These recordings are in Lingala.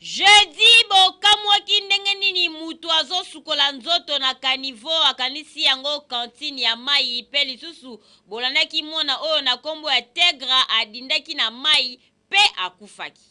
Jeudi bokamwaki ndenge nini mutu azosukola nzoto na kanivo akanisi yango kantine ya mai pe lisusu bolandaki mwana oyo na kombo ya Tegra adindaki na mai pe akufaki.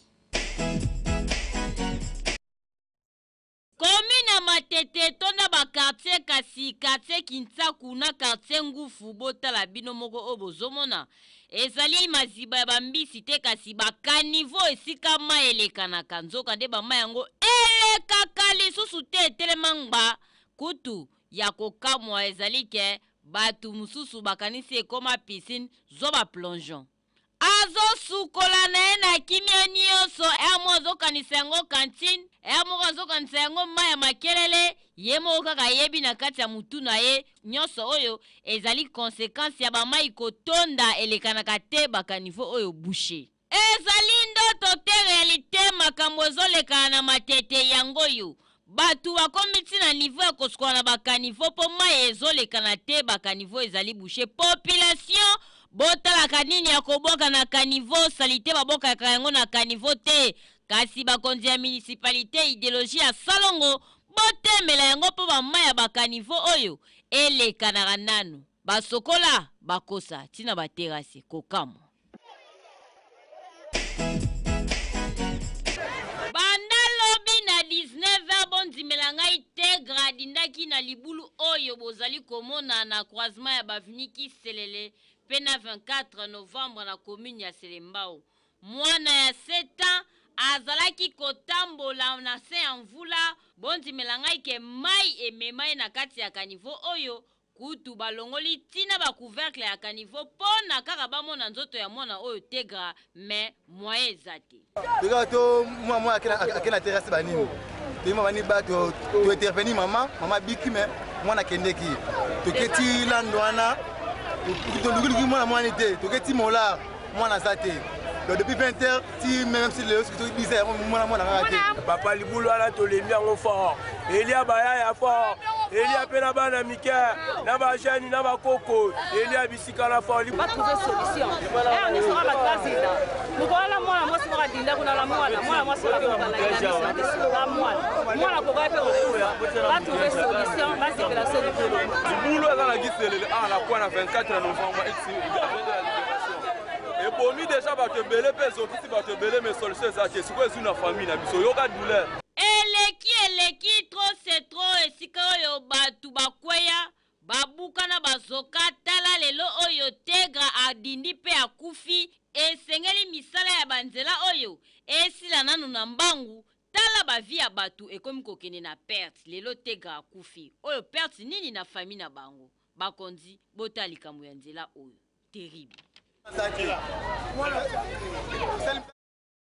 Komina Matete tonda ba quartier kasi quartier Kinsaku na quartier Ngufu botala bino moko obozomona ezali maziba ya bambisi te kasi bakanivo esika mai elekanaka nzoka nde bama yango elekaka lisusu te etelemangba kutu ya kokamwa ezali ke batu mususu bakanisi ekoma piscine zo ba plongeon azosukola na ye na kimia nyonso emo azokanisa yango kantine emo azokanisa yango mai ya makelele ye moko kaka yebi na kati ya mutu na ye nyonso oyo ezali konsekansi ya bamai kotonda elekanaka te bakanivo oyo boucher ezali ndoto te realite makambo ezolekana na Matete yango yo batu bakomi na niveau ya kosukola na bakanivo po mai ezolekana te bakanivo ezali boucher population botalaka nini ya koboka na kanivo salite babokaka yango na kanivo te kasi bakonzi ya municipalité idéologie ya Salongo botemela yango po bamai ya bakanivo oyo elekanaka nanu basokola bakosa tina baterase kokamo banda lobi na 19h bondimela ngai Tegra adindaki na libulu oyo bozali komona na croisement ya baviniki Selele pena 24 novembre na commune ya Selembao. Mwana ya 7 ans azalaki kotambola na se ya mvula bondimela ngai ke mai ememai na kati ya kanivo oyo kutu balongoli tina ba couvercle ya kanivo pona kaka bamona nzoto ya mwana oyo Tegra me moye ezate. Bigato mwa akena terrasse banini. Timo bani bato to intervenir mama biki me mwana kendeki. Toketi landwana toluguliki mwana te toketi mola mwana zate. Donc depuis 20h, si même si le hospital est bizarre, moi raté. Papa Liboulou ala to lembi yango fort. Elia baya ya fort. Elia pena bana mika, na ba jeune na ba koko. Elia bisika la fort. Pas trouver solution. On est sur la base là. Nous voilà moi sera dinda kuna la moi sera la moi la koba pe pas trouver solution, là c'est la solution. Liboulou ala gisele la kwa na 24 novembre et pour nous déjà batebele peso kisi batebele mais solution ça que c'est une famille na biso yoka douleur eleki trop c'est trop esika oyo batu bakweya babuka na bazoka tala lelo oyo Tegra adindi pe akufi esengeli misala ya banzela oyo esila nanu na mbangu tala bavi ya batu ekomi kokende na perte lelo Tegra akufi oyo perte nini na famille na bango bakonzi bota likambo ya nzela oyo terrible.